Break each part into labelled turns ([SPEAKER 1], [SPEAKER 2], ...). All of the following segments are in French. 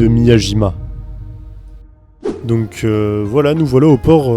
[SPEAKER 1] de Miyajima. Donc voilà, nous voilà au port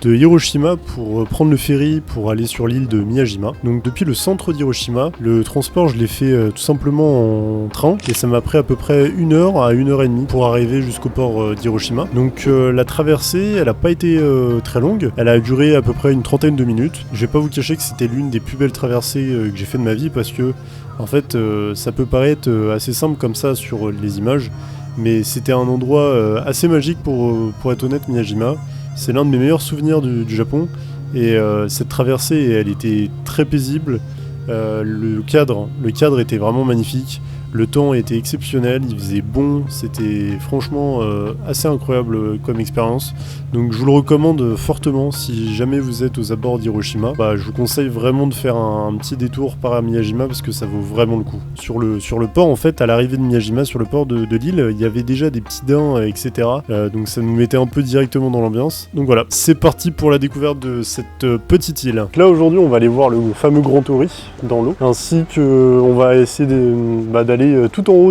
[SPEAKER 1] de Hiroshima pour prendre le ferry pour aller sur l'île de Miyajima. Donc depuis le centre d'Hiroshima, le transport je l'ai fait tout simplement en train et ça m'a pris à peu près 1 heure à 1 heure et demie pour arriver jusqu'au port d'Hiroshima. Donc la traversée, elle n'a pas été très longue, elle a duré à peu près une trentaine de minutes. Je vais pas vous cacher que c'était l'une des plus belles traversées que j'ai fait de ma vie parce que en fait ça peut paraître assez simple comme ça sur les images, mais c'était un endroit assez magique pour être honnête. Miyajima, c'est l'un de mes meilleurs souvenirs du Japon et cette traversée, elle était très paisible. Le cadre était vraiment magnifique, le temps était exceptionnel, il faisait bon, c'était franchement assez incroyable comme expérience. Donc je vous le recommande fortement si jamais vous êtes aux abords d'Hiroshima. Je vous conseille vraiment de faire un petit détour par Miyajima parce que ça vaut vraiment le coup. Sur le port en fait, à l'arrivée de Miyajima, sur le port de l'île, il y avait déjà des petits daims, etc. Donc ça nous mettait un peu directement dans l'ambiance. Donc voilà, c'est parti pour la découverte de cette petite île. Là aujourd'hui on va aller voir le fameux Grand Tori dans l'eau, ainsi que on va essayer d'aller tout en haut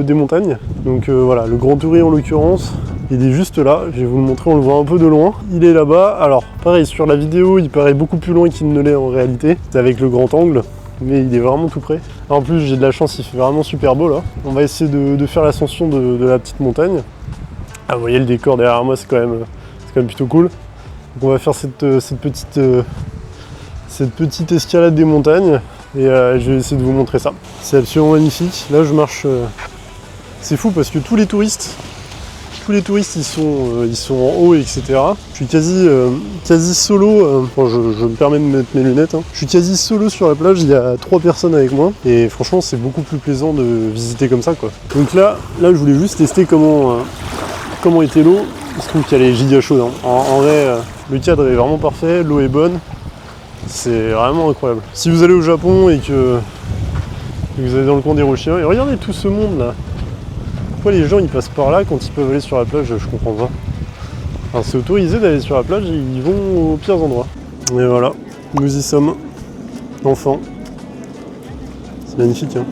[SPEAKER 1] des montagnes. Donc voilà, le Grand Tori en l'occurrence, il est juste là, je vais vous le montrer, on le voit un peu de loin. Il est là-bas, alors pareil sur la vidéo il paraît beaucoup plus loin qu'il ne l'est en réalité, c'est avec le grand angle, mais il est vraiment tout près. En plus j'ai de la chance, il fait vraiment super beau là. On va essayer de faire l'ascension de la petite montagne. Ah vous voyez le décor derrière moi, c'est quand même plutôt cool. Donc on va faire cette petite escalade des montagnes et je vais essayer de vous montrer ça. C'est absolument magnifique. Là je marche, c'est fou parce que tous les touristes ils sont en haut, etc. Je suis quasi solo, je me permets de mettre mes lunettes, hein. Je suis quasi solo sur la plage, il y a 3 personnes avec moi et franchement c'est beaucoup plus plaisant de visiter comme ça quoi. Donc là je voulais juste tester comment était l'eau. Il se trouve qu'elle est giga chaude, hein. En vrai le cadre est vraiment parfait, l'eau est bonne. C'est vraiment incroyable. Si vous allez au Japon et que vous allez dans le coin d'Hiroshima, et regardez tout ce monde là. Pourquoi les gens ils passent par là quand ils peuvent aller sur la plage, je comprends pas. Alors c'est autorisé d'aller sur la plage et ils vont aux pires endroits. Et voilà, nous y sommes. Enfin. C'est magnifique hein.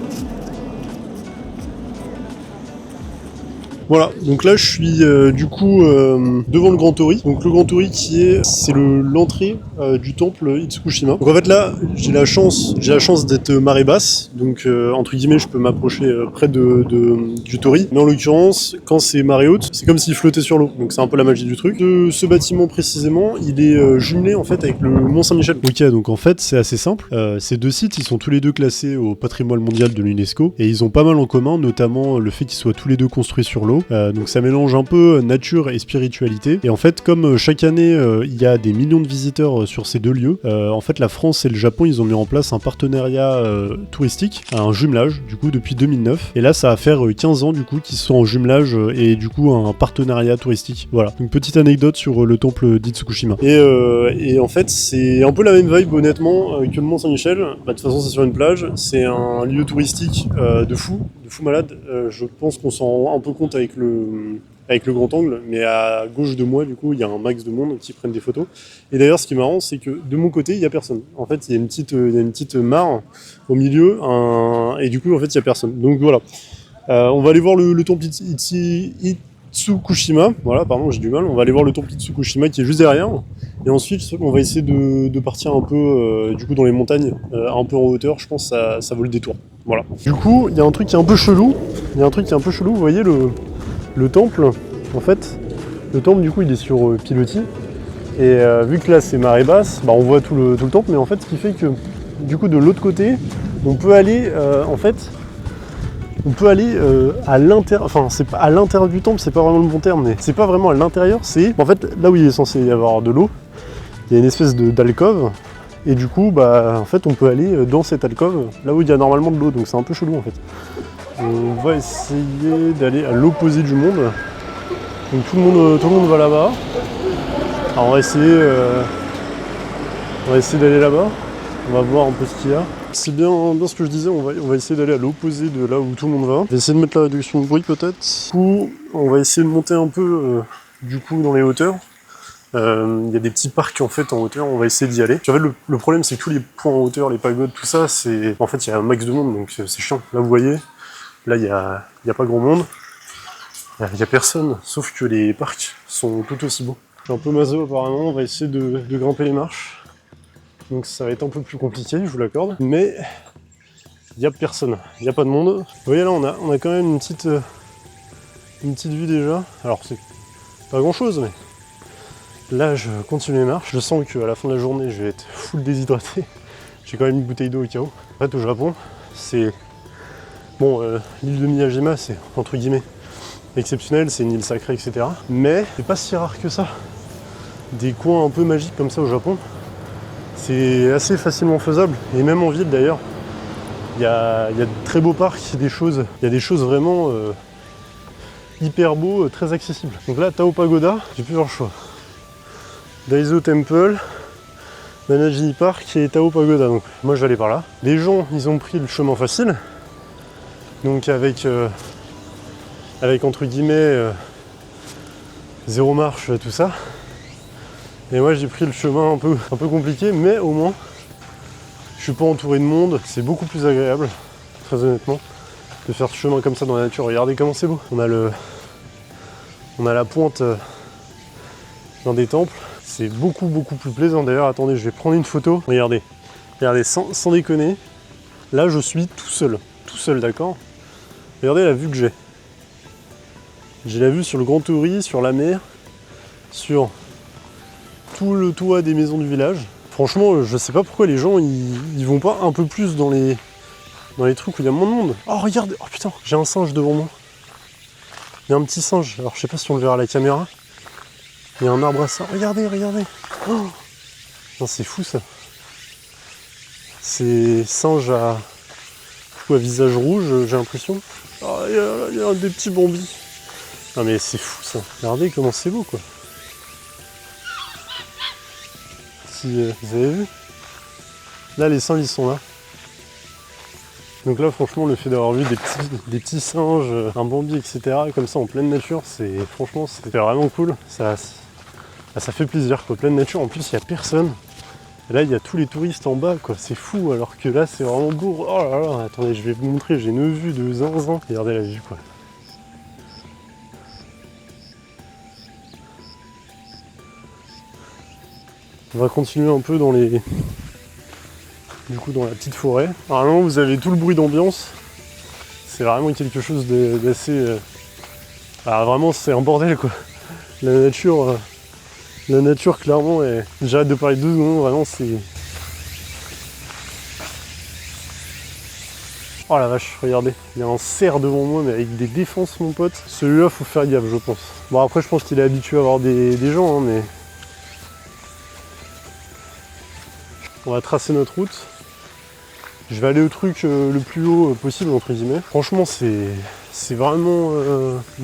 [SPEAKER 1] Voilà, donc là je suis du coup devant le Grand Tori. Donc le Grand Tori c'est l'entrée du temple Itsukushima. Donc en fait là j'ai la chance d'être marée basse, donc entre guillemets je peux m'approcher près du Tori. Mais en l'occurrence quand c'est marée haute, c'est comme s'il flottait sur l'eau. Donc c'est un peu la magie du truc. Ce bâtiment précisément, il est jumelé en fait avec le Mont Saint-Michel. Ok, donc en fait c'est assez simple. Ces deux sites ils sont tous les deux classés au patrimoine mondial de l'UNESCO et ils ont pas mal en commun, notamment le fait qu'ils soient tous les deux construits sur l'eau. Donc ça mélange un peu nature et spiritualité. Et en fait, comme chaque année, il y a des millions de visiteurs sur ces deux lieux, en fait, la France et le Japon, ils ont mis en place un partenariat touristique, un jumelage, du coup, depuis 2009. Et là, ça va faire 15 ans, du coup, qu'ils sont en jumelage et du coup, un partenariat touristique. Voilà. Donc, petite anecdote sur le temple d'Itsukushima. Et en fait, c'est un peu la même vibe, honnêtement, que le Mont Saint-Michel. De toute façon, c'est sur une plage. C'est un lieu touristique de fou malade. Je pense qu'on s'en rend un peu compte avec le grand angle, mais à gauche de moi, du coup, il y a un max de monde qui prennent des photos. Et d'ailleurs, ce qui est marrant, c'est que de mon côté, il y a personne. En fait, il y a une petite mare au milieu, et du coup, en fait, il y a personne. Donc voilà. On va aller voir le temple Itsukushima. Voilà, pardon, j'ai du mal. On va aller voir le temple Itsukushima qui est juste derrière. Et ensuite, on va essayer de partir un peu, du coup, dans les montagnes, un peu en hauteur. Je pense que ça vaut le détour. Voilà. Du coup, il y a un truc qui est un peu chelou. Vous voyez le temple, en fait, le temple du coup il est sur pilotis. Et vu que là c'est marée basse, on voit tout le temple, mais en fait ce qui fait que du coup de l'autre côté, on peut aller à l'intérieur, enfin c'est pas à l'intérieur du temple, c'est pas vraiment le bon terme, mais c'est pas vraiment à l'intérieur, c'est en fait là où il est censé y avoir de l'eau, il y a une espèce d'alcôve. Et du coup, en fait, on peut aller dans cette alcôve, là où il y a normalement de l'eau, donc c'est un peu chelou en fait. On va essayer d'aller à l'opposé du monde. Donc tout le monde va là-bas. Alors on va essayer d'aller là-bas. On va voir un peu ce qu'il y a. C'est bien ce que je disais, on va essayer d'aller à l'opposé de là où tout le monde va. On va essayer de mettre la réduction de bruit peut-être. Du coup, on va essayer de monter un peu dans les hauteurs. Il y a des petits parcs en fait en hauteur, on va essayer d'y aller. En fait, le problème c'est que tous les points en hauteur, les pagodes, tout ça, en fait il y a un max de monde, donc c'est chiant. Là vous voyez, là il y a pas grand monde. Il n'y a personne, sauf que les parcs sont tout aussi beaux. Je suis un peu maso apparemment, on va essayer de grimper les marches. Donc ça va être un peu plus compliqué, je vous l'accorde. Mais il n'y a personne, il n'y a pas de monde. Vous voyez là, on a quand même une petite vue déjà. Alors c'est pas grand chose, mais là je continue les marches. Je sens qu'à la fin de la journée, je vais être full déshydraté. J'ai quand même une bouteille d'eau au cas où. En fait, au Japon, c'est... Bon, l'île de Miyajima, c'est entre guillemets exceptionnel, c'est une île sacrée, etc. Mais c'est pas si rare que ça. Des coins un peu magiques comme ça au Japon, c'est assez facilement faisable. Et même en ville d'ailleurs, il y a de très beaux parcs, il y a des choses vraiment hyper beaux, très accessibles. Donc là, Tao Pagoda, j'ai plusieurs choix. Daiso Temple, Manajini Park et Tao Pagoda. Donc moi je vais aller par là. Les gens, ils ont pris le chemin facile. Donc avec entre guillemets zéro marche, tout ça. Et moi j'ai pris le chemin un peu compliqué, mais au moins je suis pas entouré de monde, c'est beaucoup plus agréable, très honnêtement, de faire ce chemin comme ça dans la nature. Regardez comment c'est beau. On a la pointe dans des temples, c'est beaucoup plus plaisant. D'ailleurs, attendez, je vais prendre une photo. Regardez, sans déconner, là je suis tout seul, d'accord. Regardez la vue que j'ai. J'ai la vue sur le Grand Tori, sur la mer, sur tout le toit des maisons du village. Franchement, je sais pas pourquoi les gens ils vont pas un peu plus dans les trucs où il y a moins de monde. Oh regardez, oh putain, j'ai un singe devant moi. Il y a un petit singe, alors je sais pas si on le verra à la caméra. Il y a un arbre à ça. Regardez. Oh non, c'est fou ça. C'est singe à visage rouge, j'ai l'impression. Oh, il y a des petits bambis. Non mais c'est fou ça. Regardez comment c'est beau quoi. Si vous avez vu, là les singes ils sont là. Donc là franchement le fait d'avoir vu des petits singes, un bambi, etc. comme ça en pleine nature, franchement c'était vraiment cool. Ça fait plaisir quoi, pleine nature. En plus il n'y a personne. Et là il y a tous les touristes en bas quoi, c'est fou, alors que là c'est vraiment beau. Oh là là, attendez, je vais vous montrer, j'ai une vue de zinzin. Regardez la vue quoi. On va continuer un peu dans la petite forêt. Normalement vous avez tout le bruit d'ambiance. C'est vraiment quelque chose d'assez... vraiment c'est un bordel quoi. La nature clairement est... J'arrête de parler 2 secondes, vraiment c'est... Oh la vache, regardez, il y a un cerf devant moi mais avec des défenses mon pote. Celui-là faut faire gaffe je pense. Bon après je pense qu'il est habitué à avoir des gens hein, mais... On va tracer notre route. Je vais aller au truc le plus haut possible entre guillemets. Franchement c'est vraiment...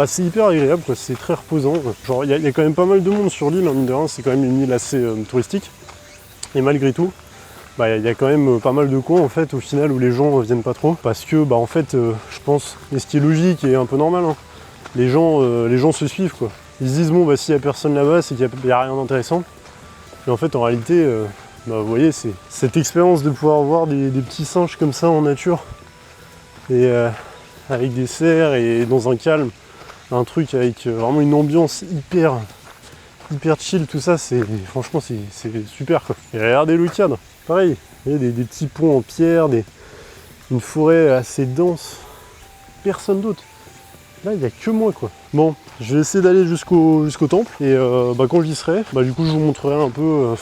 [SPEAKER 1] c'est hyper agréable quoi, c'est très reposant. Genre il y a quand même pas mal de monde sur l'île, hein, mine de rien, c'est quand même une île assez touristique. Et malgré tout, il y a quand même pas mal de coins en fait au final où les gens viennent pas trop. Parce que en fait je pense, et ce qui est logique et un peu normal, hein, les gens se suivent quoi. Ils se disent bon s'il y a personne là-bas c'est qu'il y a rien d'intéressant. Mais en fait en réalité... vous voyez, c'est cette expérience de pouvoir voir des petits singes comme ça en nature et avec des cerfs et dans un calme, un truc avec vraiment une ambiance hyper chill, tout ça, franchement c'est super quoi. Et regardez le cadre, pareil, vous voyez, des petits ponts en pierre, une forêt assez dense, personne d'autre. Là il n'y a que moi quoi. Bon, je vais essayer d'aller jusqu'au temple et quand j'y serai, du coup je vous montrerai un peu,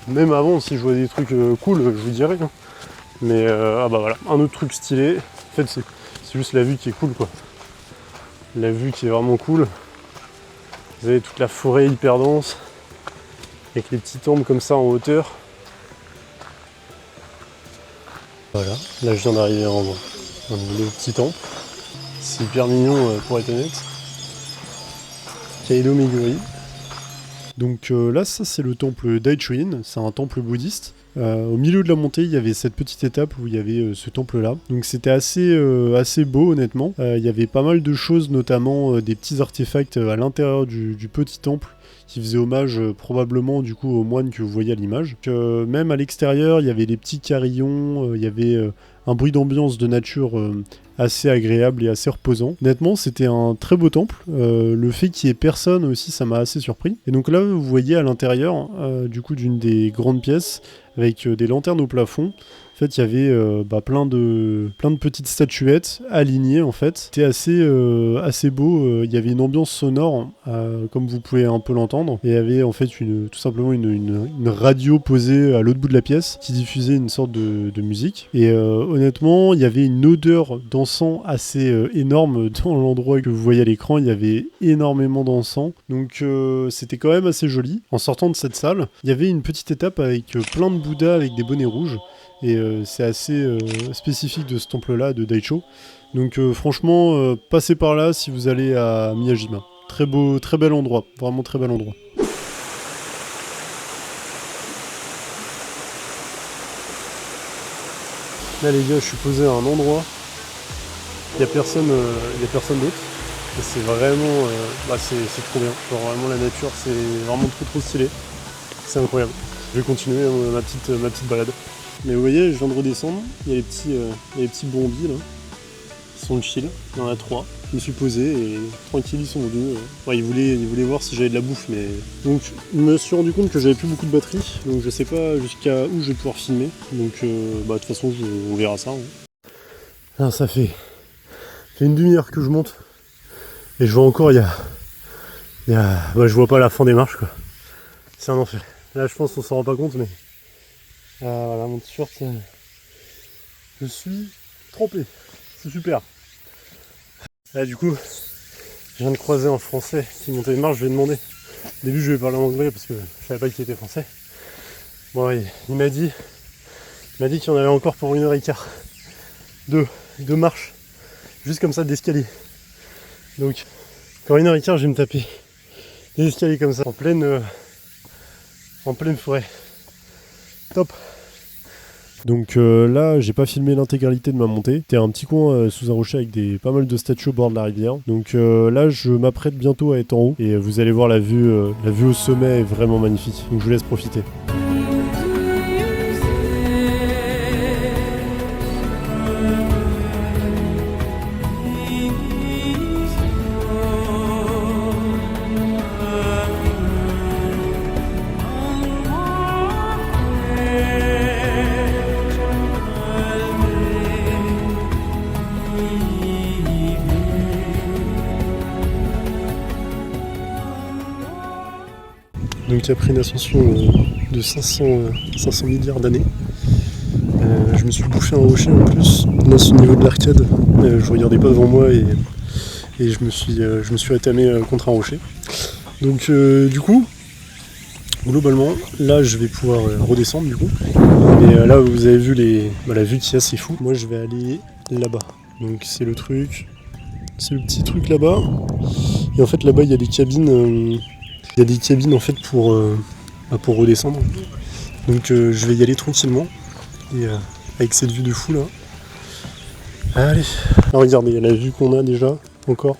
[SPEAKER 1] même avant si je vois des trucs cool, je vous dirai. Hein. Mais voilà, un autre truc stylé, en fait c'est juste la vue qui est cool quoi. La vue qui est vraiment cool. Vous avez toute la forêt hyper dense, avec les petits temples comme ça en hauteur. Voilà, là je viens d'arriver en le petit temple. C'est hyper mignon pour être honnête. Kaido Meguri. Donc là, ça c'est le temple d'Aichuin, c'est un temple bouddhiste. Au milieu de la montée, il y avait cette petite étape où il y avait ce temple-là. Donc c'était assez beau honnêtement. Il y avait pas mal de choses, notamment des petits artefacts à l'intérieur du petit temple qui faisaient hommage probablement du coup aux moines que vous voyez à l'image. Même à l'extérieur, il y avait des petits carillons, il y avait un bruit d'ambiance de nature assez agréable et assez reposant. Honnêtement, c'était un très beau temple. Le fait qu'il y ait personne aussi, ça m'a assez surpris. Et donc là, vous voyez à l'intérieur, du coup, d'une des grandes pièces, avec des lanternes au plafond. En fait, il y avait plein de petites statuettes alignées, en fait. C'était assez beau. Il y avait une ambiance sonore, comme vous pouvez un peu l'entendre. Et il y avait en fait tout simplement une radio posée à l'autre bout de la pièce qui diffusait une sorte de musique. Et honnêtement, il y avait une odeur d'encens assez énorme dans l'endroit que vous voyez à l'écran. Il y avait énormément d'encens. Donc c'était quand même assez joli. En sortant de cette salle, il y avait une petite étape avec plein de bouddhas avec des bonnets rouges. Et c'est assez spécifique de ce temple-là, de Daicho. Donc franchement, passez par là si vous allez à Miyajima. Très beau, très bel endroit. Vraiment très bel endroit. Là les gars, je suis posé à un endroit. Il n'y a personne d'autre. Et c'est vraiment... c'est trop bien. Genre vraiment la nature, c'est vraiment trop stylé. C'est incroyable. Je vais continuer ma petite balade. Mais vous voyez, je viens de redescendre, il y a les petits bondis là, qui sont chill, il y en a 3. Je me suis posé et tranquille, ils sont venus. Ils voulaient voir si j'avais de la bouffe, mais... Donc je me suis rendu compte que j'avais plus beaucoup de batterie, donc je sais pas jusqu'à où je vais pouvoir filmer. Donc de toute façon, on verra ça. Hein. Alors, ça fait une demi-heure que je monte, et je vois encore, je vois pas la fin des marches quoi. C'est un enfer. Là je pense qu'on s'en rend pas compte, mais... voilà mon t-shirt, je suis trempé, c'est super. Là du coup, je viens de croiser un français qui montait une marche, je lui ai demandé. Au début je lui ai parlé en anglais parce que je savais pas qu'il était français. Bon il m'a dit qu'il y en avait encore pour 1h15 de marche, juste comme ça d'escalier. Donc pour 1h15 je vais me taper des escaliers comme ça, en pleine forêt. Top. Donc là, j'ai pas filmé l'intégralité de ma montée. C'était un petit coin sous un rocher avec pas mal de statues au bord de la rivière. Donc là, je m'apprête bientôt à être en haut et vous allez voir la vue au sommet est vraiment magnifique. Donc je vous laisse profiter. Donc après une ascension de 500 milliards d'années, je me suis bouffé un rocher en plus, là c'est au niveau de l'arcade, je regardais pas devant moi et je me suis attamé contre un rocher. Donc du coup, globalement, là je vais pouvoir redescendre du coup, et là vous avez vu la vue qu'il y a, c'est fou. Moi je vais aller là-bas, donc c'est le petit truc là-bas, et en fait là-bas il y a des cabines. Il y a des cabines en fait pour redescendre. Donc je vais y aller tranquillement. Et avec cette vue de fou là. Allez. Alors regardez, il y a la vue qu'on a déjà encore.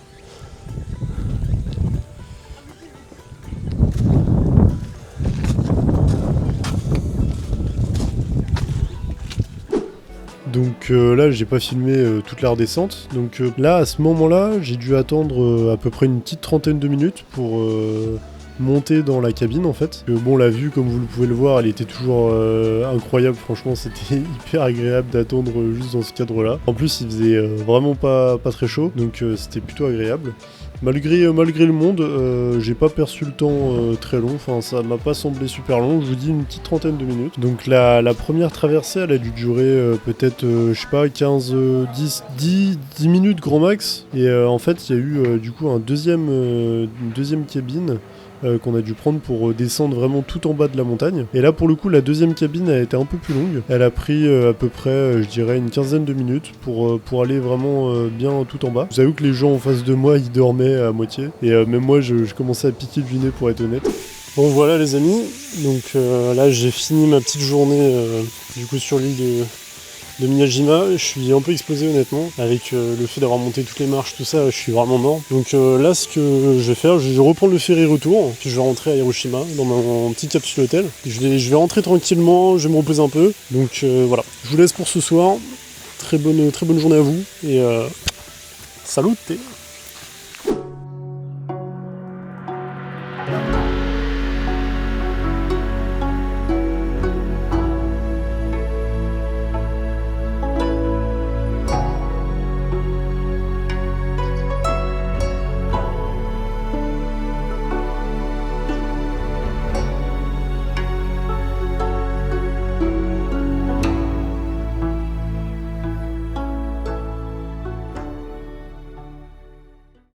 [SPEAKER 1] Donc là j'ai pas filmé toute la redescente. Donc là à ce moment là j'ai dû attendre à peu près une petite trentaine de minutes pour monter dans la cabine en fait. Bon, la vue comme vous pouvez le voir, elle était toujours incroyable, franchement c'était hyper agréable d'attendre juste dans ce cadre là. En plus il faisait vraiment pas très chaud, donc c'était plutôt agréable. Malgré le monde, j'ai pas perçu le temps très long, enfin ça m'a pas semblé super long, je vous dis une petite trentaine de minutes. Donc la première traversée elle a dû durer peut-être, je sais pas, 10 minutes grand max. Et en fait il y a eu du coup une deuxième cabine qu'on a dû prendre pour descendre vraiment tout en bas de la montagne. Et là pour le coup la deuxième cabine a été un peu plus longue. Elle a pris à peu près je dirais une quinzaine de minutes pour aller vraiment bien tout en bas. Je vous avoue que les gens en face de moi ils dormaient à moitié. Et même moi je commençais à piquer du nez pour être honnête. Bon voilà les amis, donc là j'ai fini ma petite journée du coup sur l'île de Miyajima. Je suis un peu explosé honnêtement, avec le fait d'avoir monté toutes les marches, tout ça, je suis vraiment mort. Donc là ce que je vais faire, je vais reprendre le ferry retour, puis je vais rentrer à Hiroshima dans mon petit capsule hôtel. Je vais rentrer tranquillement, je vais me reposer un peu. Donc voilà, je vous laisse pour ce soir. très bonne journée à vous, et salute.